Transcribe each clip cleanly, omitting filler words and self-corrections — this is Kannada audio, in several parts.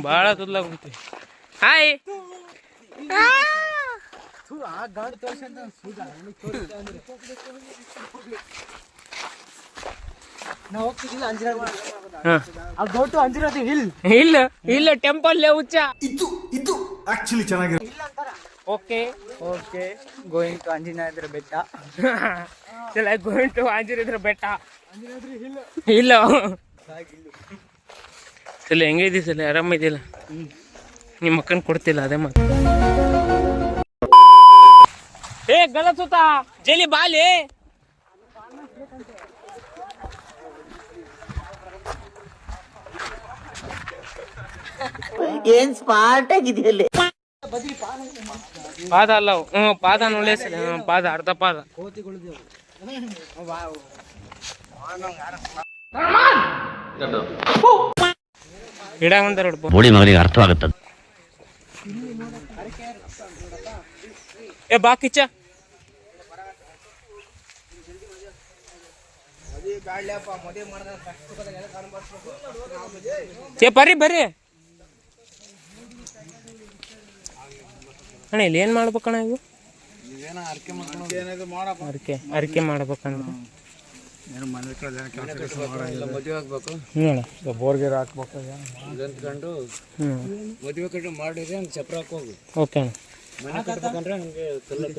ಬಾಳ ತುದ್ಲಾಗ್ಬಿಡ್ತಿ. ಹಾಯ್ ಇಲ್ಲ ಟೆಂಪಲ್ ಹುಚ್ಚ. ಇದು ಆಕ್ಚುಲಿ ಚೆನ್ನಾಗಿದೆ. Okay okay going to Anjaneyadri ಬೆಟ್ಟ. ಗೋಯಿಂಗ್ ಟು ಆಂಜನೇಯದ್ರ ಬೆಟ್ಟ ಇಲ್ಲ ಸಲ ಹೆಂಗೈತಿ ಸಲ ಆರಾಮಿದೆಯಲ್ಲ? ನಿಮ್ಮ ಅಕ್ಕನ್ ಕೊಡ್ತಿಲ್ಲ ಅದೇ ಮಾತು. ಏ ಗಲಸುತ್ತ ಜಲಿ ಬಾಲಿ ಏನ್ ಸ್ಮಾರ್ಟ್ ಆಗಿದೆಯಲ್ಲಿ. ಪಾದ ಅಲ್ಲ ಪಾದ ನೋಡೇ ಸಲ ಪಾದ ಅರ್ಧ ಪಾದ ಇಡಂತ ಬೋಳಿ ಮಗನಿಗೆ ಅರ್ಥವಾಗುತ್ತದೆ. ಏ ಬಾ ಕಿಚ್ಚ ಬರ್ರಿ ಅಣ್ಣ ಇಲ್ಲಿ ಏನ್ ಮಾಡ್ಬೇಕಣ್ಣ ಇವು? ಅರಿಕೆ ಮಾಡ್ಬೇಕಂದ್ರೆ ಬೋರ್ಗೆ ಹಾಕ್ಬೇಕು. ಮದುವೆ ಕಟ್ಟು ಮಾಡಿದ್ರೆ ಚಪ್ರ ಹಾಕೋದು. ಓಕೆ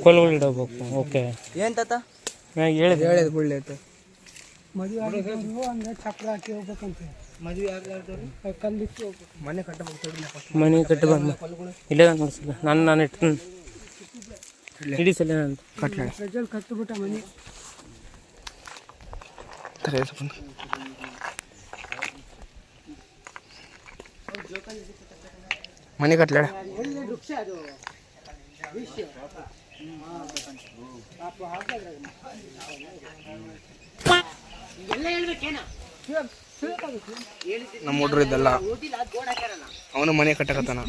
ಕೊಲ್ಗಳು ಇಡಬೇಕು. ಓಕೆ ಏನ್ ತಾತ ಹೇಳಿದ್ ಬಿಡ್ಲಿ ಆಯ್ತು. ಚಪ್ರ ಹಾಕಿ ಹೋಗ್ಬೇಕಂತ. ಮನೆ ಕಟ್ಟಿ ಬಂದ ಇಲ್ಲ ನೋಡ್ಸಿಲ್ಲ ನಾನು ಇಟ್ಟು ಇಡೀ ಸಲ ನಾನು ಕಟ್ಟಬಿಟ್ಟ ಮನೆ ಮನೆ ಕಟ್ಲಾಡ ನಮ್ಮ ಹುಡ್ರು ಇದೆಲ್ಲ ಅವನು ಮನೆ ಕಟ್ಟಕತ್ತಾನ.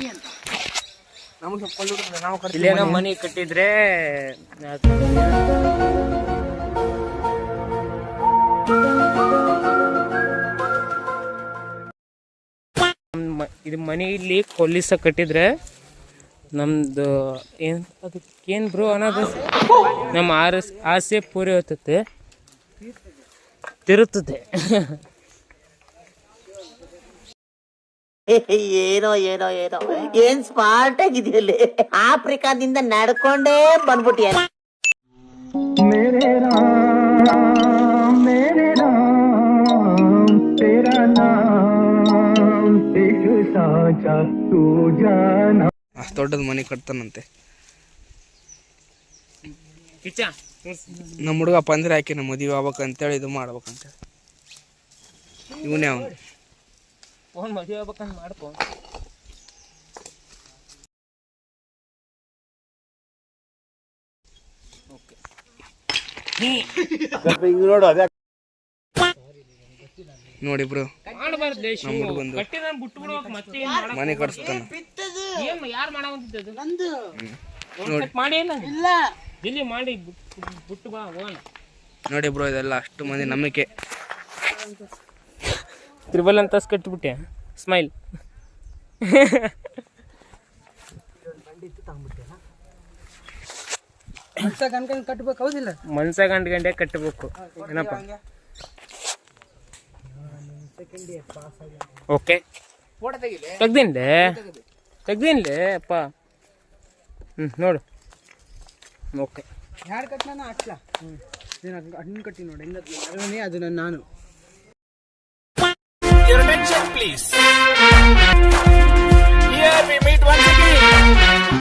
ಇಲ್ಲೇನೋ ಮನೆ ಕಟ್ಟಿದ್ರೆ ಇದು ಮನೆ ಇಲ್ಲಿ ಕೊಲ್ಲಿಸ ಕಟ್ಟಿದ್ರೆ ನಮ್ದು ಏನ್ ಅದಕ್ಕೇನ್ ಬ್ರೋ ಅನ್ನೋದು ನಮ್ಮ ಆಸೆ ಪೂರಿ ಹೋಗ್ತದೆ ತಿರುತ್ತದೆ. ಏನೋ ಏನೋ ಏನೋ ಏನ್ ಸ್ಮಾರ್ಟ್ ಆಗಿದೆಯಲ್ಲಿ. ಆಫ್ರಿಕಾದಿಂದ ನಡ್ಕೊಂಡೇ ಬಂದ್ಬಿಟ್ಟಿಯ. ಅಷ್ಟು ದೊಡ್ಡದ ಮನೆ ಕಟ್ತಾನಂತೆ ನಮ್ಮ ಹುಡುಗ ಪಂದ್ರೆ ಹಾಕಿ ನಮ್ಮ ಮದುವೆ ಆಗ್ಬೇಕಂತೇಳಿ ಇದು ಮಾಡ್ಬೇಕಂತೇಳಿ ಇವನೇ ಅವನು ಫೋನ್ ಮದುವೆ ಆಗ್ಬೇಕಂತ ಮಾಡ್ಕೊ. ನೋಡಿ ಬ್ರೋ ನಮ್ಮ ಹುಡುಗಂದು ಮನೆ ಕಟ್ಸ್ತಾನ. ನೋಡಿ ಬ್ರೋ ಇದೆಲ್ಲ ಅಷ್ಟು ಮಂದಿ ನಂಬಿಕೆ. ತ್ರಿಬಲ್ ಅಂತ ಕಟ್ಬಿಟ್ಟೆ ಸ್ಮೈಲ್. ಕಟ್ಬೇಕು ಹೌದಿಲ್ಲ? ಮನ್ಸ ಗಂಟೆ ಕಟ್ಟಬೇಕು ಏನಪ್ಪ. ಓಕೆ ತೆಗ್ದಿನ್ಲೆ ಅಪ್ಪ. ನೋಡು ಓಕೆ ಯಾರು ಕಟ್ ನಾನು ಹಾಕ್ಲಾ? ಅಣ್ಣ ಕಟ್ಟಿ ನೋಡಿ ಅದು ನಾನು. Your attention please.